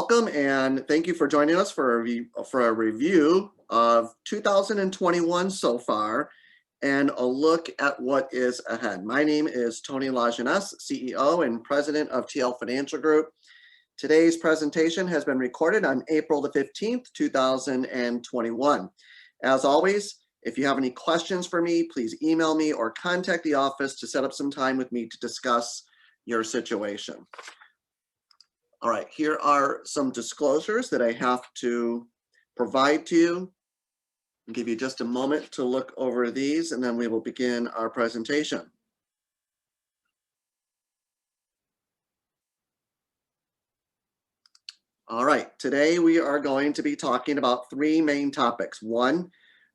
Welcome and thank you for joining us for a review of 2021 so far and a look at what is ahead. My name is Tony Lajeunesse, CEO and President of TL Financial Group. Today's presentation has been recorded on April the 15th, 2021. As always, if you have any questions for me, please email me or contact the office to set up some time with me to discuss your situation. All right, here are some disclosures that I have to provide to you. I'll give you just a moment to look over these and then we will begin our presentation. All right, today we are going to be talking about three main topics. One,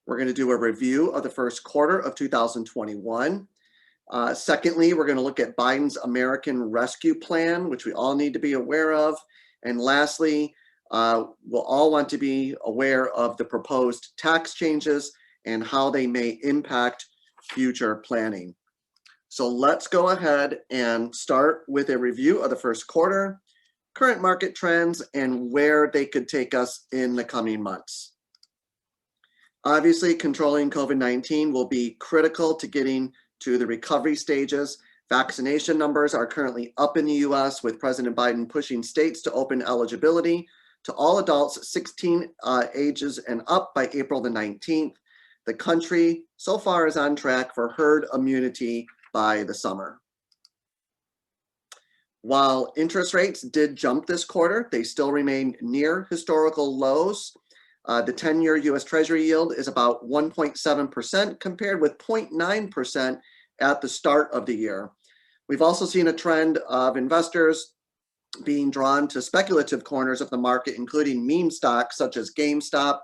we're going to do a review of the first quarter of 2021. Secondly, we're going to look at Biden's American Rescue Plan, which we all need to be aware of. And lastly, we'll all want to be aware of the proposed tax changes and how they may impact future planning. So let's go ahead and start with a review of the first quarter, current market trends, and where they could take us in the coming months. Obviously, controlling COVID-19 will be critical to getting to the recovery stages. Vaccination numbers are currently up in the US, with President Biden pushing states to open eligibility to all adults 16 ages and up by April the 19th. The country so far is on track for herd immunity by the summer. While interest rates did jump this quarter, they still remain near historical lows. The 10-year US Treasury yield is about 1.7% compared with 0.9% at the start of the year. We've also seen a trend of investors being drawn to speculative corners of the market, including meme stocks such as GameStop,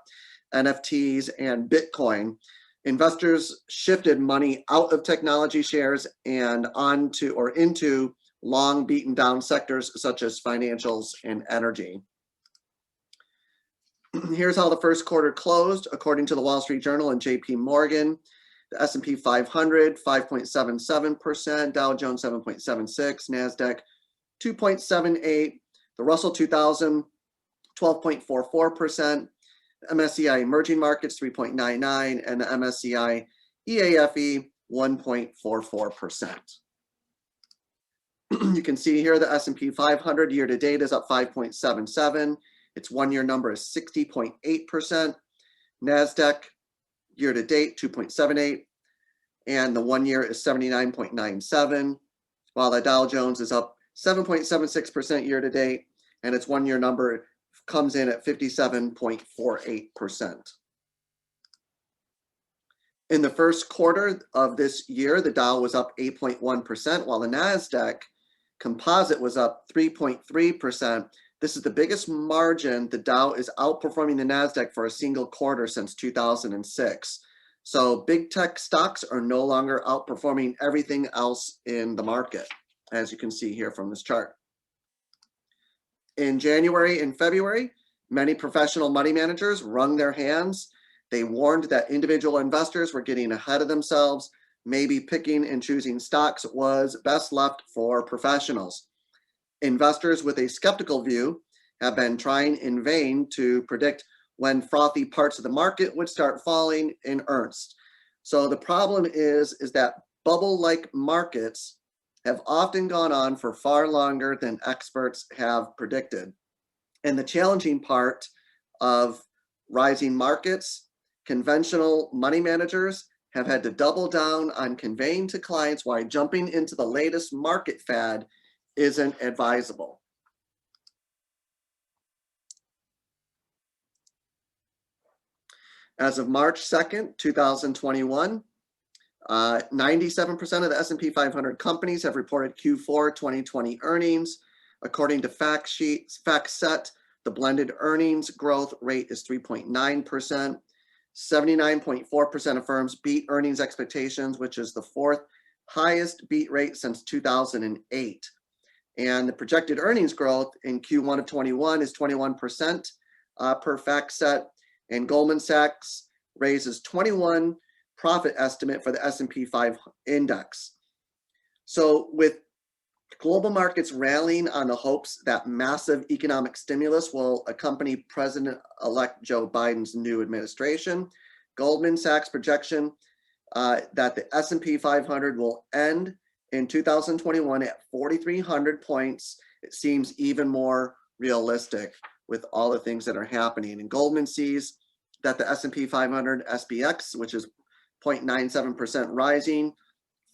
NFTs, and Bitcoin. Investors shifted money out of technology shares and onto or into long beaten down sectors such as financials and energy. Here's how the first quarter closed, according to the Wall Street Journal and JP Morgan. The S&P 500, 5.77%, Dow Jones 7.76, NASDAQ 2.78, the Russell 2000, 12.44%, MSCI Emerging Markets 3.99, and the MSCI EAFE 1.44%. You can see here the S&P 500 year to date is up 5.77. Its one-year number is 60.8%. NASDAQ year-to-date 2.78, and the one-year is 79.97, while the Dow Jones is up 7.76% year-to-date, and its one-year number comes in at 57.48%. In the first quarter of this year, the Dow was up 8.1%, while the NASDAQ composite was up 3.3%. This is the biggest margin. The Dow is outperforming the NASDAQ for a single quarter since 2006. So big tech stocks are no longer outperforming everything else in the market, as you can see here from this chart. In January and February, many professional money managers wrung their hands. They warned that individual investors were getting ahead of themselves. Maybe picking and choosing stocks was best left for professionals. Investors with a skeptical view have been trying in vain to predict when frothy parts of the market would start falling in earnest. So the problem is that bubble-like markets have often gone on for far longer than experts have predicted. And the challenging part of rising markets, conventional money managers have had to double down on conveying to clients why jumping into the latest market fad isn't advisable. As of March 2nd, 2021, 97% of the S&P 500 companies have reported Q4 2020 earnings. According to FactSet, the blended earnings growth rate is 3.9%. 79.4% of firms beat earnings expectations, which is the fourth highest beat rate since 2008. And the projected earnings growth in Q1 of 21 is 21% per FactSet. And Goldman Sachs raises 21 profit estimate for the S&P 500 index. So with Global markets rallying on the hopes that massive economic stimulus will accompany President-elect Joe Biden's new administration. Goldman Sachs projection that the S&P 500 will end in 2021 at 4,300 points. It seems even more realistic with all the things that are happening. And Goldman sees that the S&P 500 SPX, which is 0.97% rising,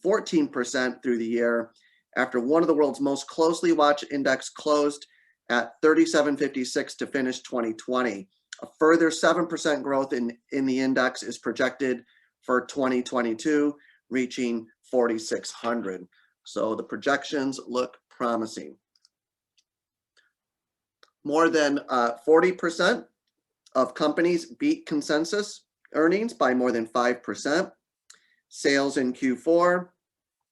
14% through the year, after one of the world's most closely watched index closed at 3756 to finish 2020. A further 7% growth in the index is projected for 2022, reaching 4,600. So the projections look promising. More than 40% of companies beat consensus earnings by more than 5%. Sales in Q4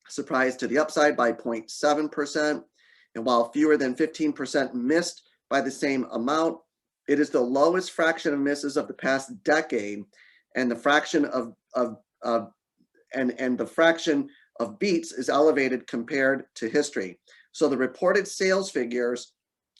surprised to the upside by 0.7%. And while fewer than 15% missed by the same amount, it is the lowest fraction of misses of the past decade, and the fraction of the fraction of beats is elevated compared to history. So the reported sales figures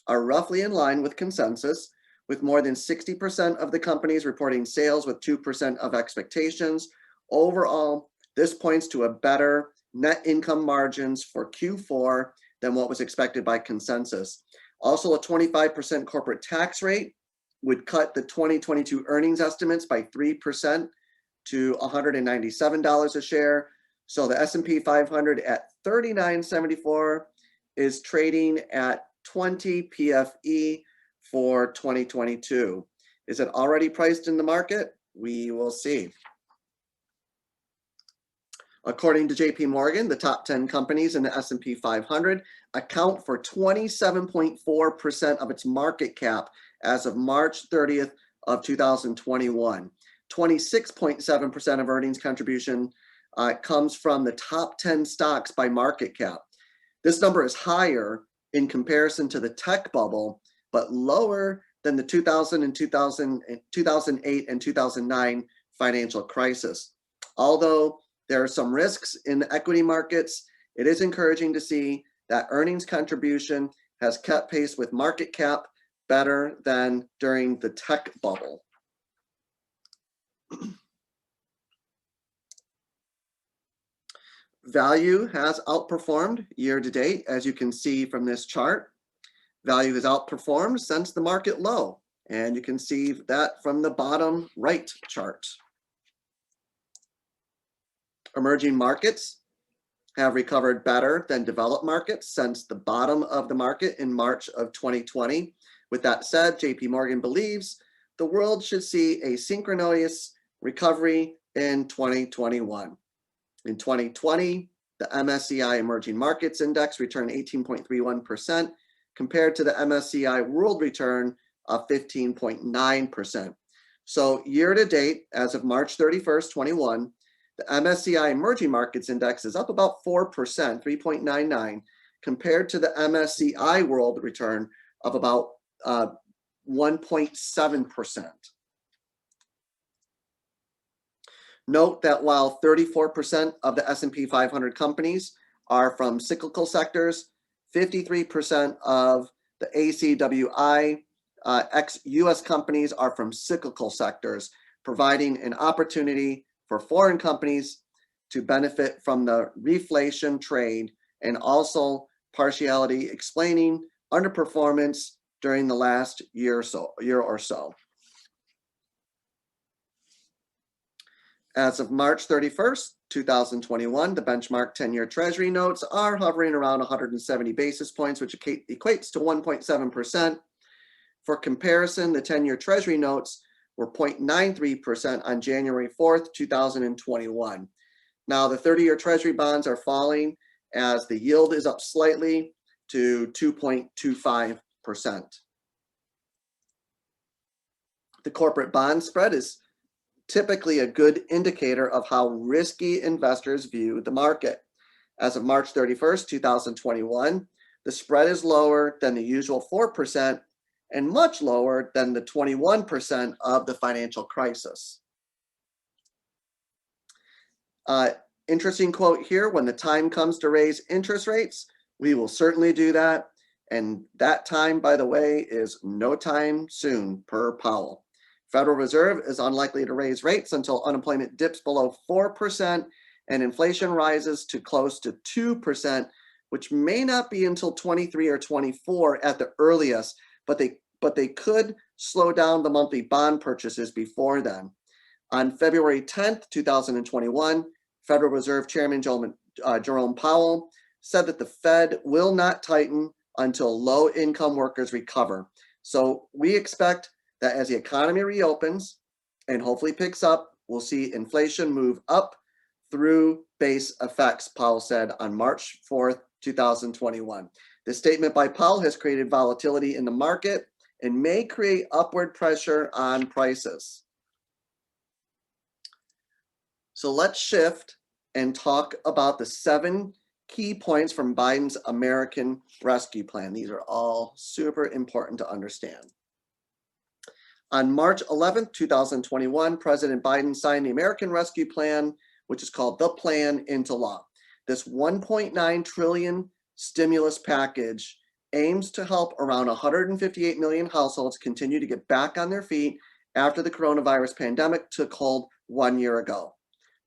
are roughly in line with consensus, with more than 60% of the companies reporting sales with 2% of expectations. Overall, this points to a better net income margins for Q4 than what was expected by consensus. Also, a 25% corporate tax rate would cut the 2022 earnings estimates by 3% to $197 a share. So the S&P 500 at 39.74 is trading at 20 PFE for 2022. Is it already priced in the market? We will see. According to JP Morgan, the top 10 companies in the S&P 500 account for 27.4% of its market cap as of March 30th of 2021. 26.7% of earnings contribution comes from the top 10 stocks by market cap. This number is higher in comparison to the tech bubble, but lower than the 2008 and 2009 financial crisis. Although there are some risks in the equity markets, it is encouraging to see that earnings contribution has kept pace with market cap better than during the tech bubble. Value has outperformed year to date, as you can see from this chart. Value has outperformed since the market low, and you can see that from the bottom right chart. Emerging markets have recovered better than developed markets since the bottom of the market in March of 2020. With that said, JP Morgan believes the world should see a synchronous recovery in 2021. In 2020, the MSCI Emerging Markets Index returned 18.31% compared to the MSCI World return of 15.9%. So year to date, as of March 31st, 21, the MSCI Emerging Markets Index is up about 4%, 3.99, compared to the MSCI World return of about 1.7%. Note that while 34% of the S&P 500 companies are from cyclical sectors, 53% of the ACWI ex-US companies are from cyclical sectors, providing an opportunity for foreign companies to benefit from the reflation trade, and also partiality explaining underperformance during the last year or so. As of March 31st, 2021, the benchmark 10-year Treasury notes are hovering around 170 basis points, which equates to 1.7%. For comparison, the 10-year Treasury notes were 0.93% on January 4th, 2021. Now, the 30-year Treasury bonds are falling as the yield is up slightly to 2.25%. The corporate bond spread is typically a good indicator of how risky investors view the market. As of March 31st, 2021, the spread is lower than the usual 4% and much lower than the 21% of the financial crisis. Interesting quote here: when the time comes to raise interest rates, We will certainly do that. And that time, by the way, is no time soon per Powell. Federal Reserve is unlikely to raise rates until unemployment dips below 4% and inflation rises to close to 2%, which may not be until 23 or 24 at the earliest, but they could slow down the monthly bond purchases before then. On February 10th, 2021, Federal Reserve Chairman Jerome Powell said that the Fed will not tighten until low-income workers recover. So we expect that as the economy reopens and hopefully picks up, we'll see inflation move up through base effects, Powell said on March 4th, 2021. This statement by Powell has created volatility in the market and may create upward pressure on prices. So let's shift and talk about the 7 key points from Biden's American Rescue Plan. These are all super important to understand. On March 11th, 2021, President Biden signed the American Rescue Plan, which is called the plan, into law. This $1.9 trillion stimulus package aims to help around 158 million households continue to get back on their feet after the coronavirus pandemic took hold 1 year ago.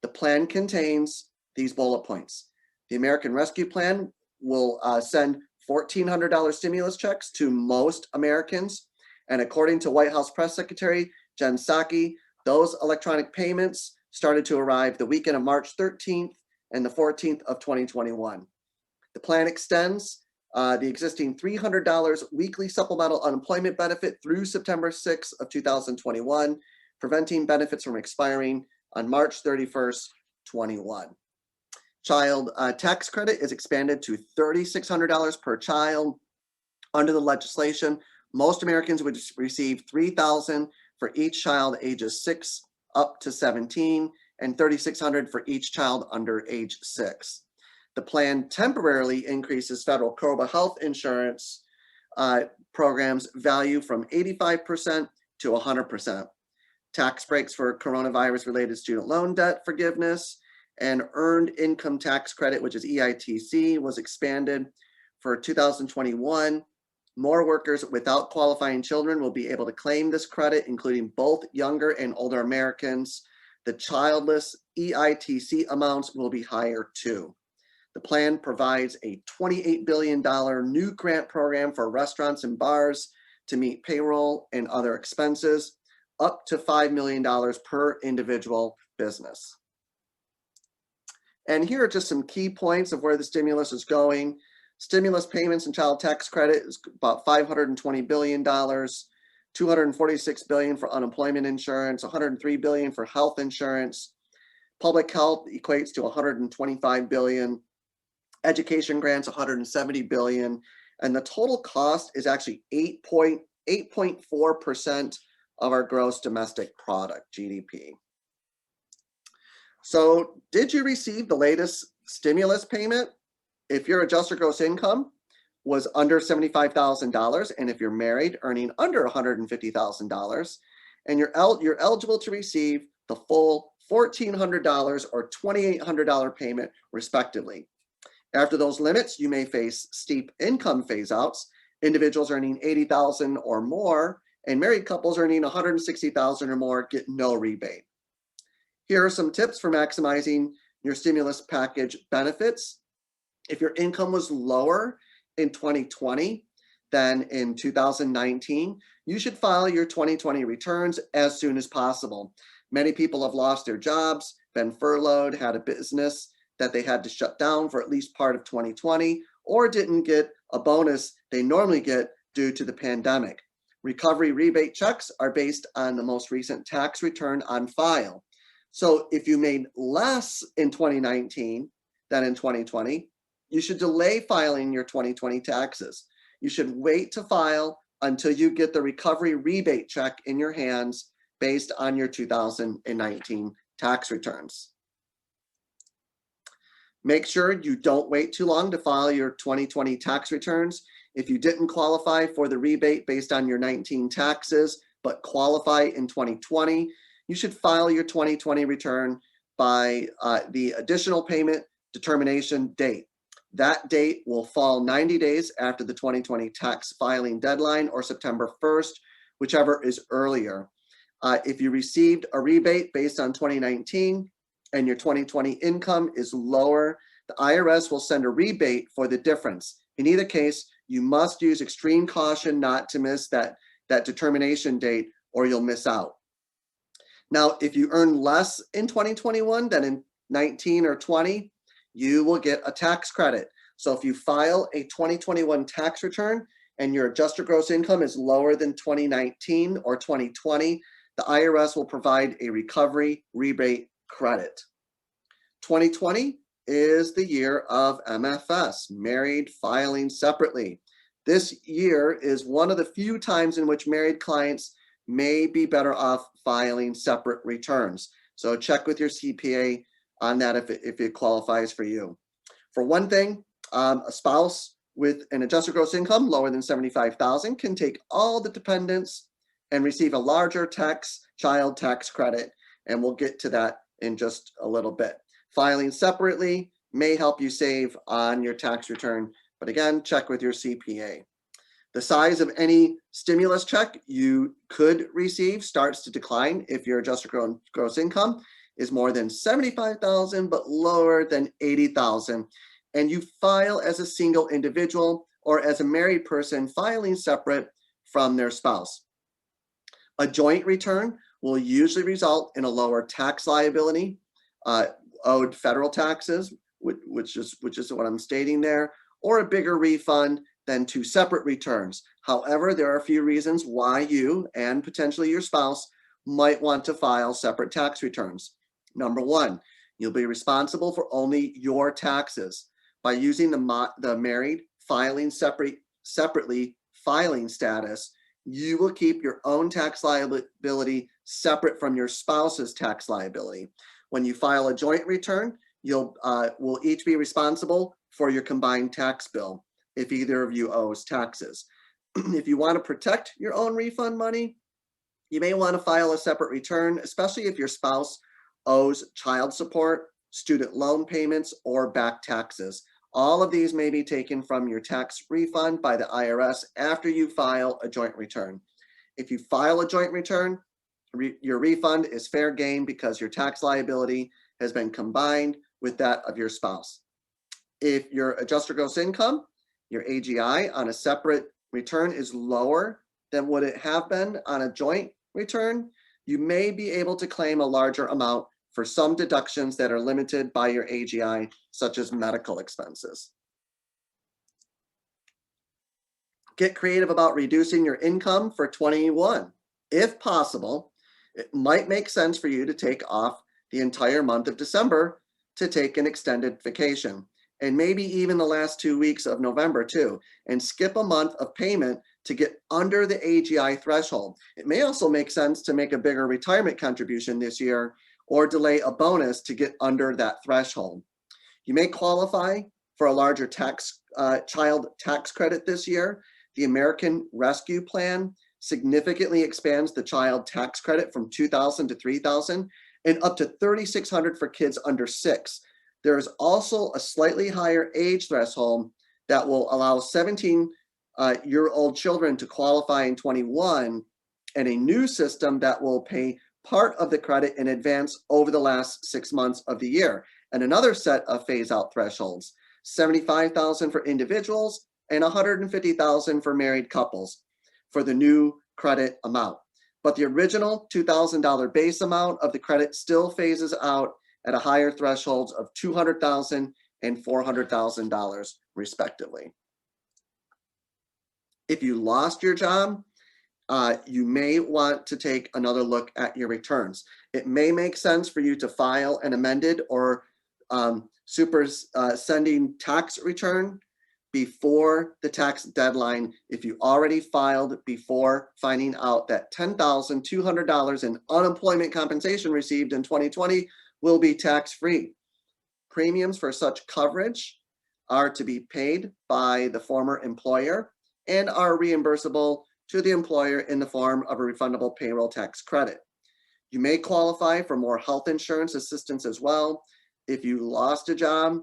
The plan contains these bullet points. The American Rescue Plan will send $1,400 stimulus checks to most Americans. And according to White House Press Secretary Jen Psaki, those electronic payments started to arrive the weekend of March 13th and the 14th of 2021. The plan extends the existing $300 weekly supplemental unemployment benefit through September 6th of 2021, preventing benefits from expiring on March 31st, 21. Child tax credit is expanded to $3,600 per child. Under the legislation, most Americans would receive $3,000 for each child ages 6 up to 17 and $3,600 for each child under age 6. The plan temporarily increases federal COBRA health insurance programs value from 85% to 100%. Tax breaks for coronavirus-related student loan debt forgiveness and earned income tax credit, which is EITC, was expanded for 2021. More workers without qualifying children will be able to claim this credit, including both younger and older Americans. The childless EITC amounts will be higher too. The plan provides a $28 billion new grant program for restaurants and bars to meet payroll and other expenses, up to $5 million per individual business. And here are just some key points of where the stimulus is going. Stimulus payments and child tax credit is about $520 billion, $246 billion for unemployment insurance, $103 billion for health insurance. Public health equates to $125 billion. Education grants, $170 billion. And the total cost is actually 8.4% of our gross domestic product, GDP. So did you receive the latest stimulus payment? If your adjusted gross income was under $75,000, and if you're married earning under $150,000, and you're eligible to receive the full $1,400 or $2,800 payment respectively. After those limits, you may face steep income phase-outs. Individuals earning $80,000 or more and married couples earning $160,000 or more get no rebate. Here are some tips for maximizing your stimulus package benefits. If your income was lower in 2020 than in 2019, you should file your 2020 returns as soon as possible. Many people have lost their jobs, been furloughed, had a business that they had to shut down for at least part of 2020, or didn't get a bonus they normally get due to the pandemic. Recovery rebate checks are based on the most recent tax return on file. So if you made less in 2019 than in 2020, you should delay filing your 2020 taxes. You should wait to file until you get the recovery rebate check in your hands based on your 2019 tax returns. Make sure you don't wait too long to file your 2020 tax returns. If you didn't qualify for the rebate based on your 19 taxes, but qualify in 2020, you should file your 2020 return by the additional payment determination date. That date will fall 90 days after the 2020 tax filing deadline or September 1st, whichever is earlier. If you received a rebate based on 2019 and your 2020 income is lower, the IRS will send a rebate for the difference. In either case, you must use extreme caution not to miss that determination date, or you'll miss out. Now, if you earn less in 2021 than in 19 or 20, you will get a tax credit. So if you file a 2021 tax return and your adjusted gross income is lower than 2019 or 2020, the IRS will provide a recovery rebate credit. 2020 is the year of MFS, married filing separately. This year is one of the few times in which married clients may be better off filing separate returns. So check with your CPA on that if it qualifies for you. For one thing, a spouse with an adjusted gross income lower than $75,000 can take all the dependents and receive a larger child tax credit, and we'll get to that in just a little bit. Filing separately may help you save on your tax return, but again, check with your CPA. The size of any stimulus check you could receive starts to decline if your adjusted gross income is more than $75,000 but lower than $80,000, and you file as a single individual or as a married person filing separate from their spouse. A joint return will usually result in a lower tax liability, owed federal taxes, which is what I'm stating there, or a bigger refund than two separate returns. However, there are a few reasons why you and potentially your spouse might want to file separate tax returns. Number one, you'll be responsible for only your taxes. By using the married filing separately filing status, you will keep your own tax liability separate from your spouse's tax liability. When you file a joint return, will each be responsible for your combined tax bill if either of you owes taxes. If you want to protect your own refund money, you may want to file a separate return, especially if your spouse owes child support, student loan payments, or back taxes. All of these may be taken from your tax refund by the IRS after you file a joint return. If you file a joint return, your refund is fair game because your tax liability has been combined with that of your spouse. If your adjusted gross income, your AGI on a separate return is lower than what it have been on a joint return, you may be able to claim a larger amount for some deductions that are limited by your AGI, such as medical expenses. Get creative about reducing your income for 21. If possible, it might make sense for you to take off the entire month of December to take an extended vacation, and maybe even the last 2 weeks of November too, and skip a month of payment to get under the AGI threshold. It may also make sense to make a bigger retirement contribution this year or delay a bonus to get under that threshold. You may qualify for a larger child tax credit this year. The American Rescue Plan significantly expands the child tax credit from $2,000 to $3,000 and up to $3,600 for kids under 6. There is also a slightly higher age threshold that will allow 17-year-old children to qualify in 21, and a new system that will pay part of the credit in advance over the last 6 months of the year, and another set of phase-out thresholds, $75,000 for individuals and $150,000 for married couples for the new credit amount. But the original $2,000 base amount of the credit still phases out at a higher thresholds of $200,000 and $400,000 respectively. If you lost your job, you may want to take another look at your returns. It may make sense for you to file an amended or superseding tax return before the tax deadline if you already filed before finding out that $10,200 in unemployment compensation received in 2020 will be tax-free. Premiums for such coverage are to be paid by the former employer and are reimbursable to the employer in the form of a refundable payroll tax credit. You may qualify for more health insurance assistance as well. If you lost a job,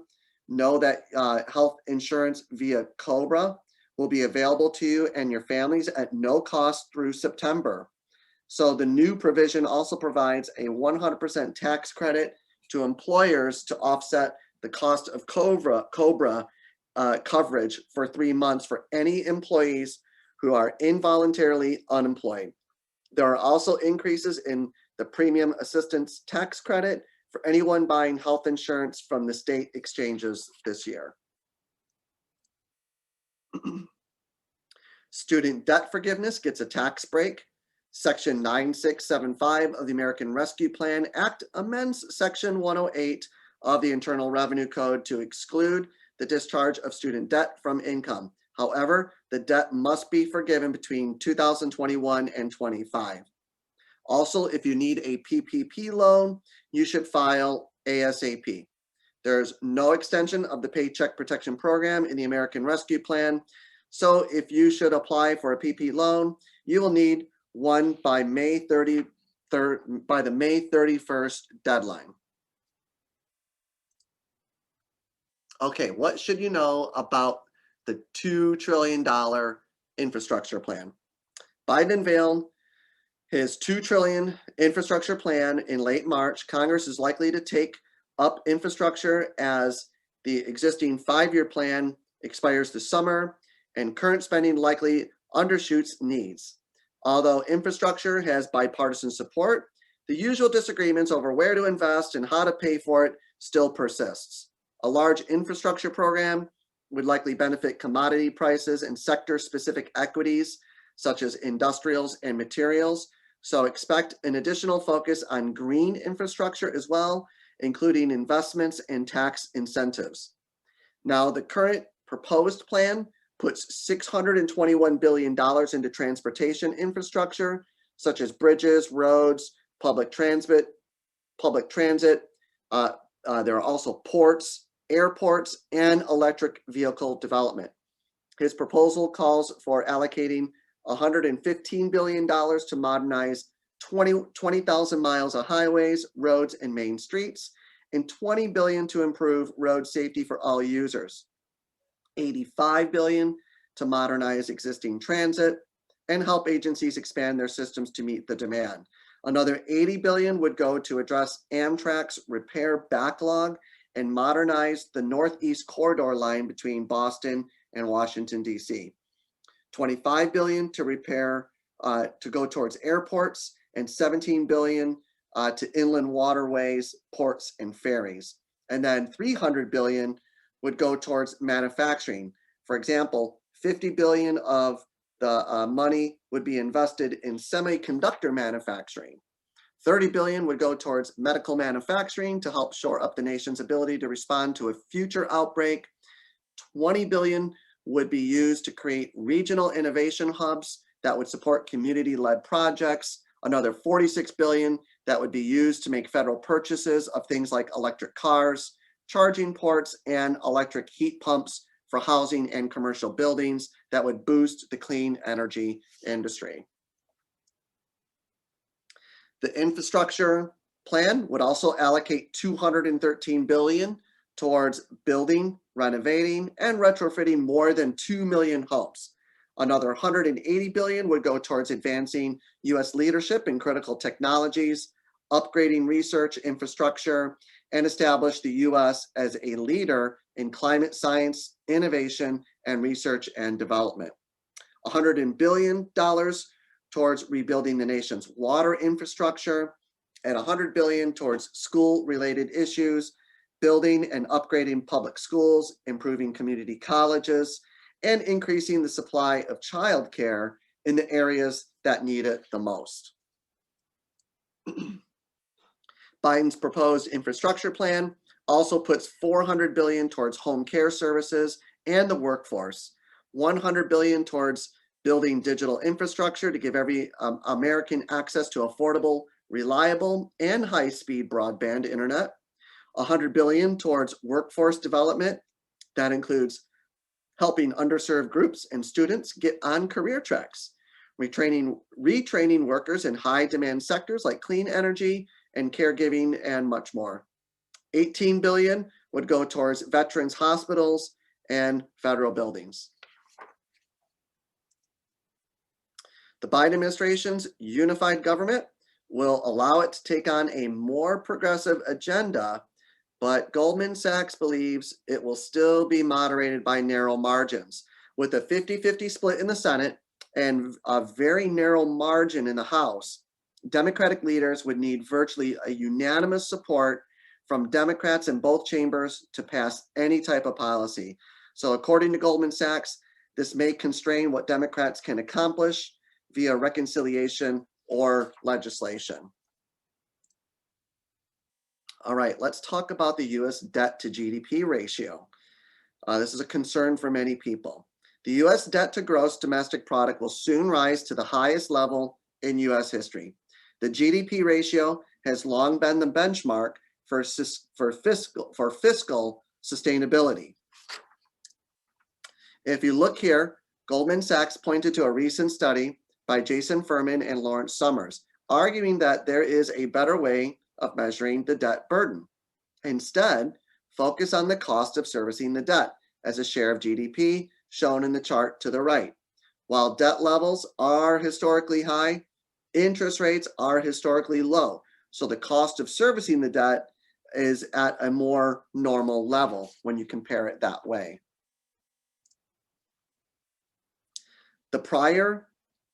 Know that health insurance via COBRA will be available to you and your families at no cost through September. So the new provision also provides a 100% tax credit to employers to offset the cost of COBRA coverage for 3 months for any employees who are involuntarily unemployed. There are also increases in the premium assistance tax credit for anyone buying health insurance from the state exchanges this year. Student debt forgiveness gets a tax break. Section 9675 of the American Rescue Plan Act amends Section 108 of the Internal Revenue Code to exclude the discharge of student debt from income. However, the debt must be forgiven between 2021 and 25. Also, if you need a PPP loan, you should file ASAP. There's no extension of the Paycheck Protection Program in the American Rescue Plan. So if you should apply for a PPP loan, you will need one by the May 31st deadline. Okay, what should you know about the $2 trillion infrastructure plan? Biden unveiled his $2 trillion infrastructure plan in late March. Congress is likely to take up infrastructure as the existing 5-year plan expires this summer, and current spending likely undershoots needs. Although infrastructure has bipartisan support, the usual disagreements over where to invest and how to pay for it still persists. A large infrastructure program would likely benefit commodity prices and sector-specific equities, such as industrials and materials. So expect an additional focus on green infrastructure as well, including investments and tax incentives. Now, the current proposed plan puts $621 billion into transportation infrastructure, such as bridges, roads, public transit. There are also ports, airports, and electric vehicle development. His proposal calls for allocating $115 billion to modernize 20,000 miles of highways, roads, and main streets, and $20 billion to improve road safety for all users. $85 billion to modernize existing transit and help agencies expand their systems to meet the demand. Another $80 billion would go to address Amtrak's repair backlog and modernize the Northeast Corridor line between Boston and Washington, D.C. $25 billion to go towards airports, and $17 billion to inland waterways, ports, and ferries. And then $300 billion would go towards manufacturing. For example, $50 billion of the money would be invested in semiconductor manufacturing. $30 billion would go towards medical manufacturing to help shore up the nation's ability to respond to a future outbreak. $20 billion would be used to create regional innovation hubs that would support community-led projects. Another $46 billion that would be used to make federal purchases of things like electric cars, charging ports, and electric heat pumps for housing and commercial buildings that would boost the clean energy industry. The infrastructure plan would also allocate $213 billion towards building, renovating, and retrofitting more than 2 million homes. Another $180 billion would go towards advancing U.S. leadership in critical technologies, upgrading research infrastructure, and establish the U.S. as a leader in climate science, innovation, and research and development. $100 billion towards rebuilding the nation's water infrastructure, and $100 billion towards school-related issues, building and upgrading public schools, improving community colleges, and increasing the supply of childcare in the areas that need it the most. Biden's proposed infrastructure plan also puts $400 billion towards home care services and the workforce, $100 billion towards building digital infrastructure to give every American access to affordable, reliable, and high-speed broadband internet, $100 billion towards workforce development. That includes helping underserved groups and students get on career tracks, retraining workers in high-demand sectors like clean energy and caregiving, and much more. $18 billion would go towards veterans hospitals and federal buildings. The Biden administration's unified government will allow it to take on a more progressive agenda, but Goldman Sachs believes it will still be moderated by narrow margins. With a 50-50 split in the Senate and a very narrow margin in the House, Democratic leaders would need virtually a unanimous support from Democrats in both chambers to pass any type of policy. So according to Goldman Sachs, this may constrain what Democrats can accomplish via reconciliation or legislation. All right, let's talk about the US debt to GDP ratio. This is a concern for many people. The US debt to gross domestic product will soon rise to the highest level in US history. The GDP ratio has long been the benchmark for fiscal sustainability. If you look here, Goldman Sachs pointed to a recent study by Jason Furman and Lawrence Summers, arguing that there is a better way of measuring the debt burden. Instead, focus on the cost of servicing the debt as a share of GDP, shown in the chart to the right. While debt levels are historically high, interest rates are historically low. So the cost of servicing the debt is at a more normal level when you compare it that way. The prior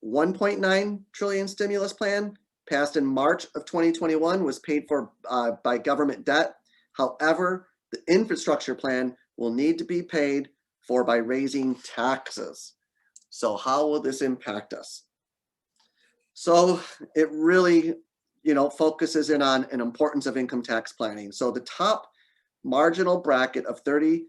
1.9 trillion stimulus plan passed in March of 2021 was paid for by government debt. However, the infrastructure plan will need to be paid for by raising taxes. So how will this impact us? So it really, focuses in on an importance of income tax planning. So the top marginal bracket of 37%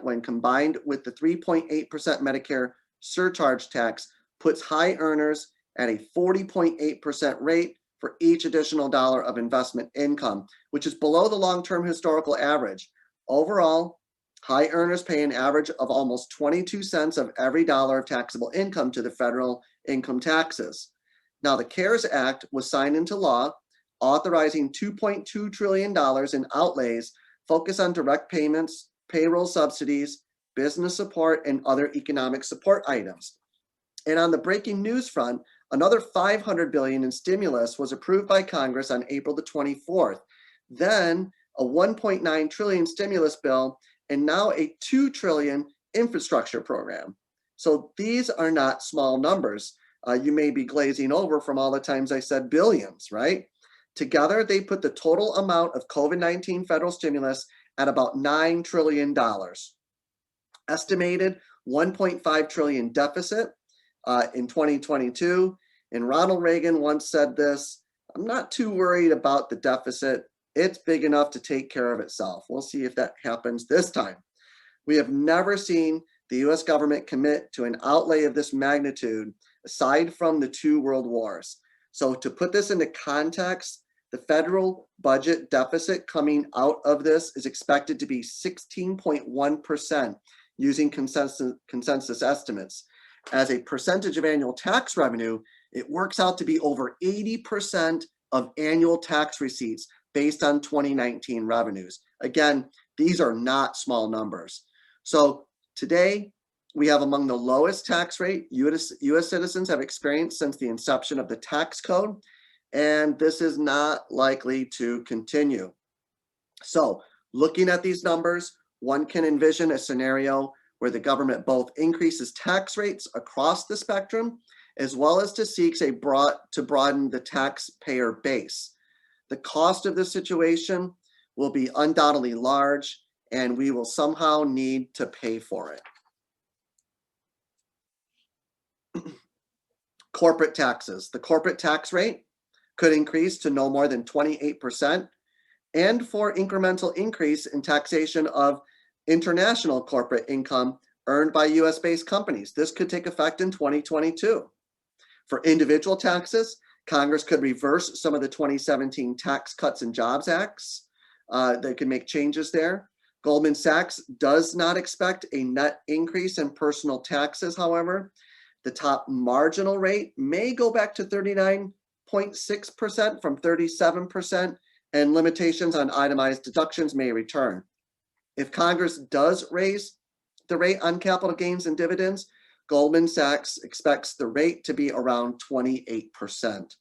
when combined with the 3.8% Medicare surcharge tax puts high earners at a 40.8% rate for each additional dollar of investment income, which is below the long-term historical average. Overall, high earners pay an average of almost 22 cents of every dollar of taxable income to the federal income taxes. Now, the CARES Act was signed into law, authorizing $2.2 trillion in outlays focused on direct payments, payroll subsidies, business support, and other economic support items. And on the breaking news front, another $500 billion in stimulus was approved by Congress on April the 24th. Then a $1.9 trillion stimulus bill, and now a $2 trillion infrastructure program. So these are not small numbers. You may be glazing over from all the times I said billions, right? Together, they put the total amount of COVID-19 federal stimulus at about $9 trillion. Estimated 1.5 trillion deficit in 2022. And Ronald Reagan once said this, "I'm not too worried about the deficit. It's big enough to take care of itself." We'll see if that happens this time. We have never seen the US government commit to an outlay of this magnitude aside from the two world wars. So to put this into context, the federal budget deficit coming out of this is expected to be 16.1% using consensus estimates. As a percentage of annual tax revenue, it works out to be over 80% of annual tax receipts based on 2019 revenues. Again, these are not small numbers. So today, we have among the lowest tax rate US citizens have experienced since the inception of the tax code, and this is not likely to continue. So looking at these numbers, one can envision a scenario where the government both increases tax rates across the spectrum, as well as to broaden the taxpayer base. The cost of this situation will be undoubtedly large, and we will somehow need to pay for it. Corporate taxes. The corporate tax rate could increase to no more than 28%, and for incremental increase in taxation of international corporate income earned by US-based companies. This could take effect in 2022. For individual taxes, Congress could reverse some of the 2017 Tax Cuts and Jobs Acts. They could make changes there. Goldman Sachs does not expect a net increase in personal taxes, however. The top marginal rate may go back to 39.6% from 37%, and limitations on itemized deductions may return. If Congress does raise the rate on capital gains and dividends, Goldman Sachs expects the rate to be around 28%.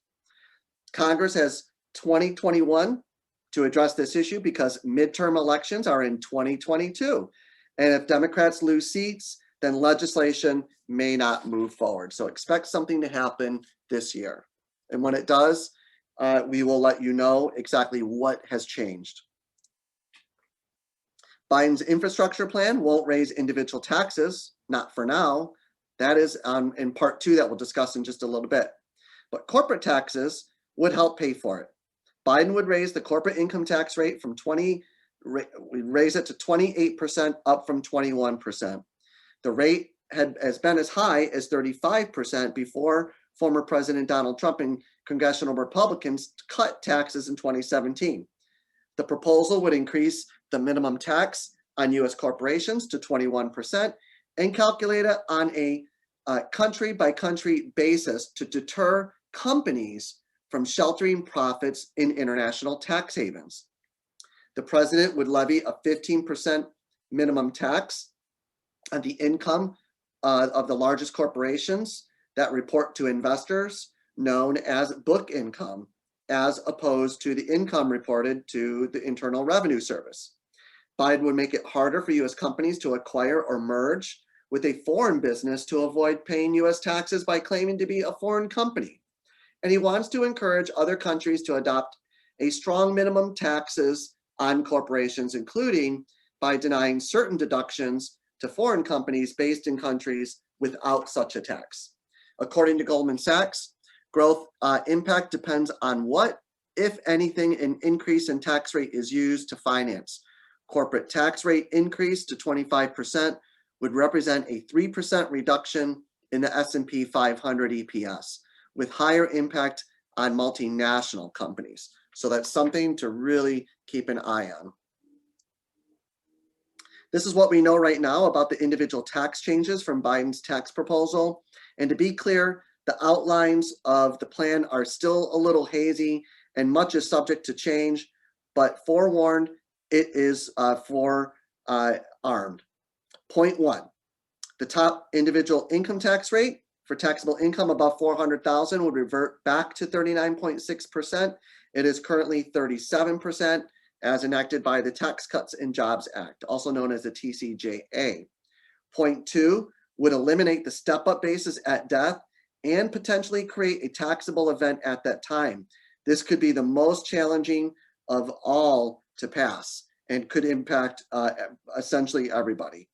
Congress has 2021 to address this issue because midterm elections are in 2022. And if Democrats lose seats, then legislation may not move forward. So expect something to happen this year. And when it does, we will let you know exactly what has changed. Biden's infrastructure plan won't raise individual taxes, not for now. That is in part 2 that we'll discuss in just a little bit. But corporate taxes would help pay for it. Biden would raise the corporate income tax rate from raise it to 28%, up from 21%. The rate has been as high as 35% before former President Donald Trump and congressional Republicans cut taxes in 2017. The proposal would increase the minimum tax on U.S. corporations to 21% and calculate it on a country-by-country basis to deter companies from sheltering profits in international tax havens. The president would levy a 15% minimum tax on the income of the largest corporations that report to investors, known as book income, as opposed to the income reported to the Internal Revenue Service. Biden would make it harder for U.S. companies to acquire or merge with a foreign business to avoid paying U.S. taxes by claiming to be a foreign company. And he wants to encourage other countries to adopt a strong minimum taxes on corporations, including by denying certain deductions to foreign companies based in countries without such a tax. According to Goldman Sachs, growth impact depends on what, if anything, an increase in tax rate is used to finance. Corporate tax rate increase to 25% would represent a 3% reduction in the S&P 500 EPS, with higher impact on multinational companies. So that's something to really keep an eye on. This is what we know right now about the individual tax changes from Biden's tax proposal. And to be clear, the outlines of the plan are still a little hazy and much is subject to change, but forewarned, it is forearmed. Point 1, the top individual income tax rate for taxable income above $400,000 would revert back to 39.6%. It is currently 37%, as enacted by the Tax Cuts and Jobs Act, also known as the TCJA. Point 2 would eliminate the step-up basis at death and potentially create a taxable event at that time. This could be the most challenging of all to pass and could impact essentially everybody.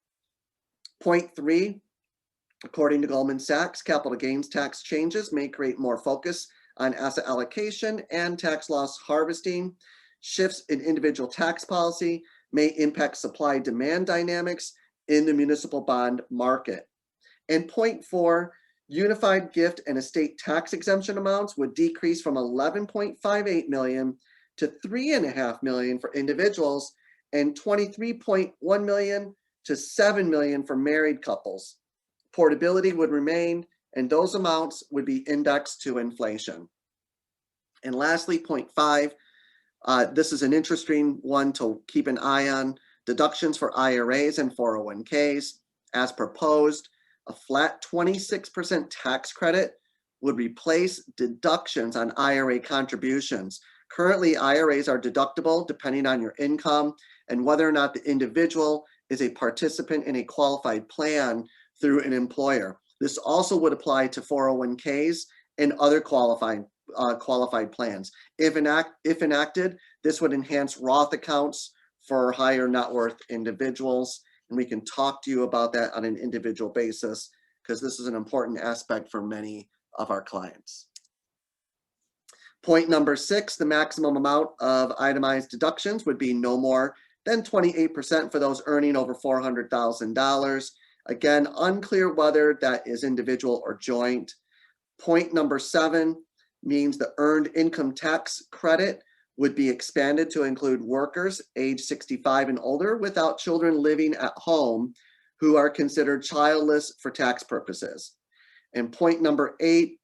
Point 3, according to Goldman Sachs, capital gains tax changes may create more focus on asset allocation and tax loss harvesting. Shifts in individual tax policy may impact supply-demand dynamics in the municipal bond market. And point 4, unified gift and estate tax exemption amounts would decrease from $11.58 million to $3.5 million for individuals and $23.1 million to $7 million for married couples. Portability would remain, and those amounts would be indexed to inflation. And lastly, point 5, this is an interesting one to keep an eye on. Deductions for IRAs and 401ks. As proposed, a flat 26% tax credit would replace deductions on IRA contributions. Currently, IRAs are deductible depending on your income and whether or not the individual is a participant in a qualified plan through an employer. This also would apply to 401ks and other qualified plans. If enacted, this would enhance Roth accounts for higher net worth individuals. And we can talk to you about that on an individual basis because this is an important aspect for many of our clients. Point number 6, the maximum amount of itemized deductions would be no more than 28% for those earning over $400,000. Again, unclear whether that is individual or joint. Point number 7 means the earned income tax credit would be expanded to include workers age 65 and older without children living at home who are considered childless for tax purposes. And point number 8,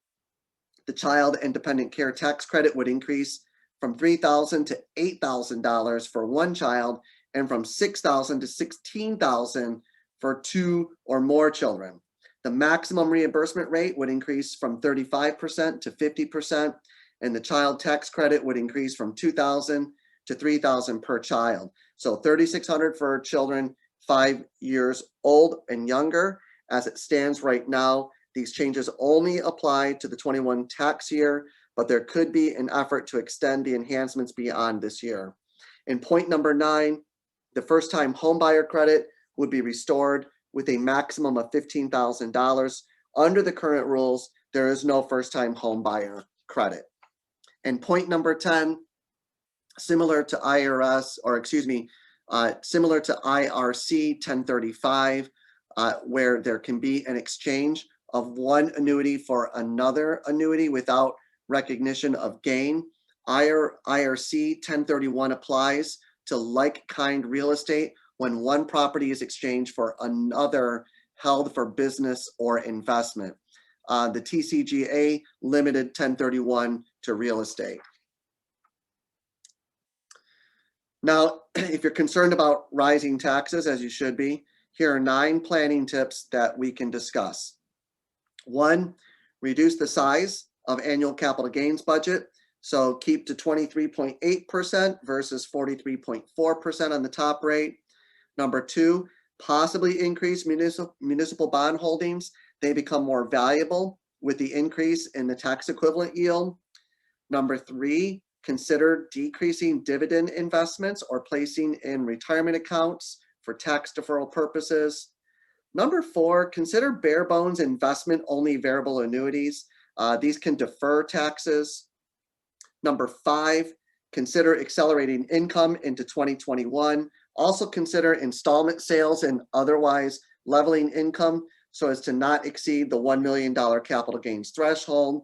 the child and dependent care tax credit would increase from $3,000 to $8,000 for one child and from $6,000 to $16,000 for 2 or more children. The maximum reimbursement rate would increase from 35% to 50%, and the child tax credit would increase from $2,000 to $3,000 per child. So $3,600 for children 5 years old and younger. As it stands right now, these changes only apply to the 21 tax year, but there could be an effort to extend the enhancements beyond this year. And point number 9, the first-time homebuyer credit would be restored with a maximum of $15,000. Under the current rules, there is no first-time homebuyer credit. And point number 10, similar to IRC 1035, where there can be an exchange of one annuity for another annuity without recognition of gain. IRC 1031 applies to like-kind real estate when one property is exchanged for another held for business or investment. The TCJA limited 1031 to real estate. Now, if you're concerned about rising taxes, as you should be, here are 9 planning tips that we can discuss. 1, reduce the size of annual capital gains budget. So keep to 23.8% versus 43.4% on the top rate. Number 2, possibly increase municipal bond holdings. They become more valuable with the increase in the tax equivalent yield. Number 3, consider decreasing dividend investments or placing in retirement accounts for tax deferral purposes. Number 4, consider bare bones investment only variable annuities. These can defer taxes. Number 5, consider accelerating income into 2021. Also consider installment sales and otherwise leveling income so as to not exceed the $1 million capital gains threshold.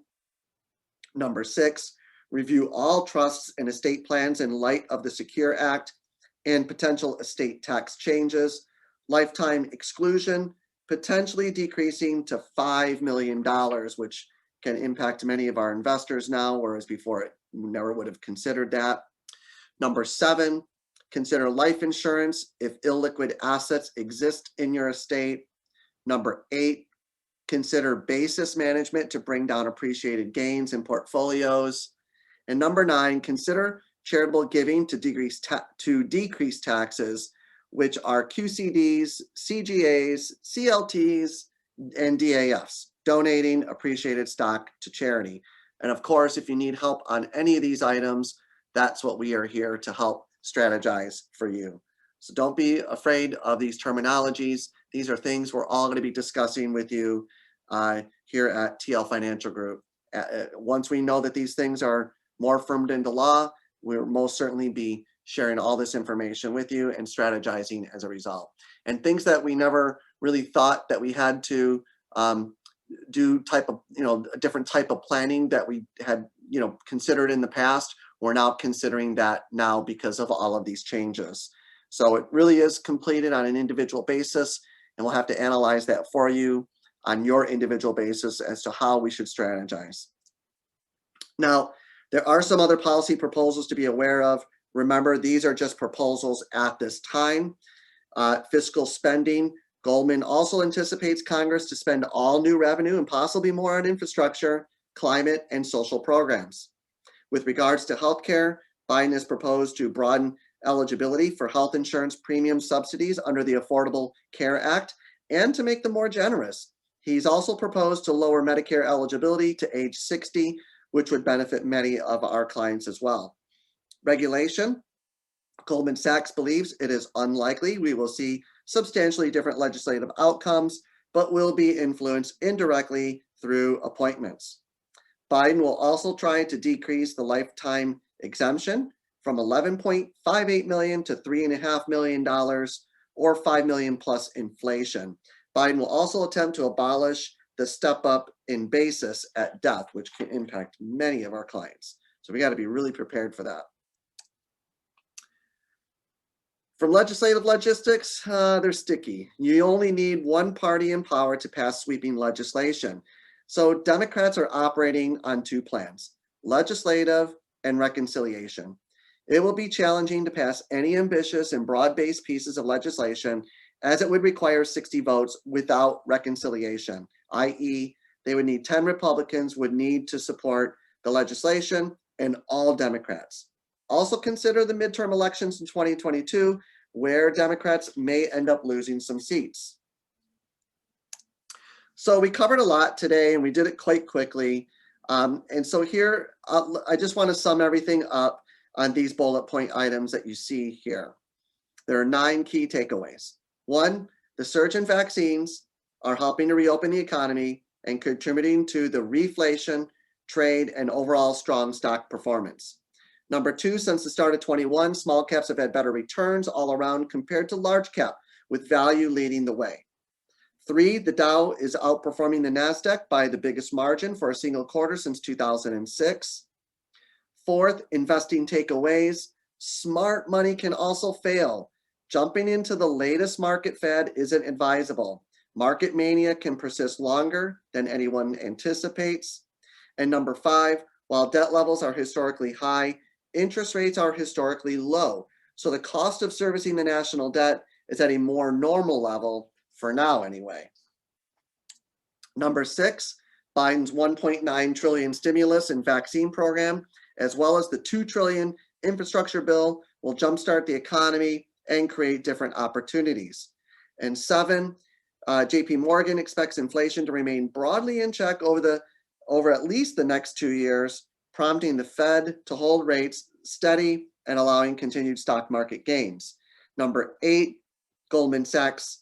Number 6, review all trusts and estate plans in light of the Secure Act and potential estate tax changes. Lifetime exclusion, potentially decreasing to $5 million, which can impact many of our investors now, whereas before it never would have considered that. Number 7, consider life insurance if illiquid assets exist in your estate. Number 8, consider basis management to bring down appreciated gains in portfolios. And number 9, consider charitable giving to decrease taxes, which are QCDs, CGAs, CLTs, and DAFs, donating appreciated stock to charity. And of course, if you need help on any of these items, that's what we are here to help strategize for you. So don't be afraid of these terminologies. These are things we're all going to be discussing with you here at TL Financial Group. Once we know that these things are more firmed into law, we'll most certainly be sharing all this information with you and strategizing as a result. And things that we never really thought that we had to do a different type of planning that we had, considered in the past, we're now considering that now because of all of these changes. So it really is completed on an individual basis, and we'll have to analyze that for you on your individual basis as to how we should strategize. Now, there are some other policy proposals to be aware of. Remember, these are just proposals at this time. Fiscal spending. Goldman also anticipates Congress to spend all new revenue and possibly more on infrastructure, climate, and social programs. With regards to healthcare, Biden has proposed to broaden eligibility for health insurance premium subsidies under the Affordable Care Act and to make them more generous. He's also proposed to lower Medicare eligibility to age 60, which would benefit many of our clients as well. Regulation. Goldman Sachs believes it is unlikely we will see substantially different legislative outcomes, but will be influenced indirectly through appointments. Biden will also try to decrease the lifetime exemption from $11.58 million to $3.5 million, or $5 million plus inflation. Biden will also attempt to abolish the step up in basis at death, which can impact many of our clients. So we got to be really prepared for that. From legislative logistics, they're sticky. You only need one party in power to pass sweeping legislation. So Democrats are operating on two plans, legislative and reconciliation. It will be challenging to pass any ambitious and broad-based pieces of legislation, as it would require 60 votes without reconciliation, i.e., they would need 10 Republicans would need to support the legislation and all Democrats. Also consider the midterm elections in 2022, where Democrats may end up losing some seats. So we covered a lot today, and we did it quite quickly. And so here, I just want to sum everything up on these bullet point items that you see here. There are 9 key takeaways. 1, the surge in vaccines are helping to reopen the economy and contributing to the reflation, trade, and overall strong stock performance. Number 2, since the start of 21, small caps have had better returns all around compared to large cap, with value leading the way. 3, the Dow is outperforming the NASDAQ by the biggest margin for a single quarter since 2006. 4th, investing takeaways. Smart money can also fail. Jumping into the latest market fad isn't advisable. Market mania can persist longer than anyone anticipates. And number 5, while debt levels are historically high, interest rates are historically low. So the cost of servicing the national debt is at a more normal level for now anyway. Number 6, Biden's $1.9 trillion stimulus and vaccine program, as well as the $2 trillion infrastructure bill, will jumpstart the economy and create different opportunities. And 7, JP Morgan expects inflation to remain broadly in check over at least the next 2 years, prompting the Fed to hold rates steady and allowing continued stock market gains. Number 8, Goldman Sachs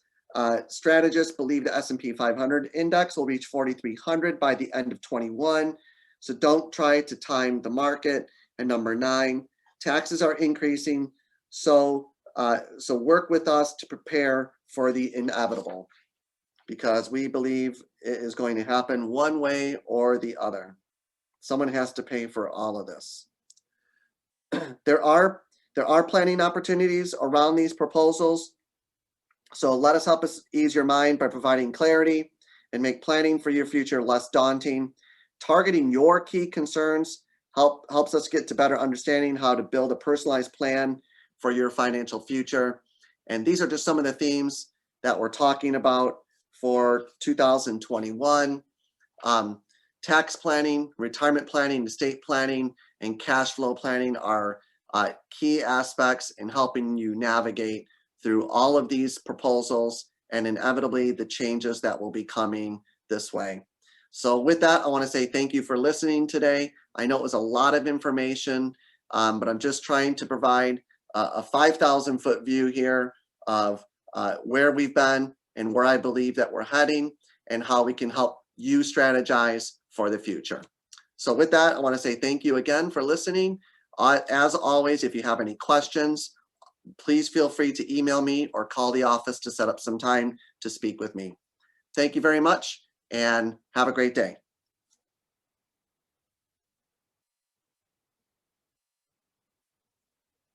strategists believe the S&P 500 index will reach 4,300 by the end of 21. So don't try to time the market. And number 9, taxes are increasing. So work with us to prepare for the inevitable, because we believe it is going to happen one way or the other. Someone has to pay for all of this. There are planning opportunities around these proposals. So let us help us ease your mind by providing clarity and make planning for your future less daunting. Targeting your key concerns helps us get to better understanding how to build a personalized plan for your financial future. And these are just some of the themes that we're talking about for 2021. Tax planning, retirement planning, estate planning, and cash flow planning are key aspects in helping you navigate through all of these proposals and inevitably the changes that will be coming this way. So with that, I want to say thank you for listening today. I know it was a lot of information, but I'm just trying to provide a 5,000-foot view here of where we've been and where I believe that we're heading and how we can help you strategize for the future. So with that, I want to say thank you again for listening. As always, if you have any questions, please feel free to email me or call the office to set up some time to speak with me. Thank you very much and have a great day.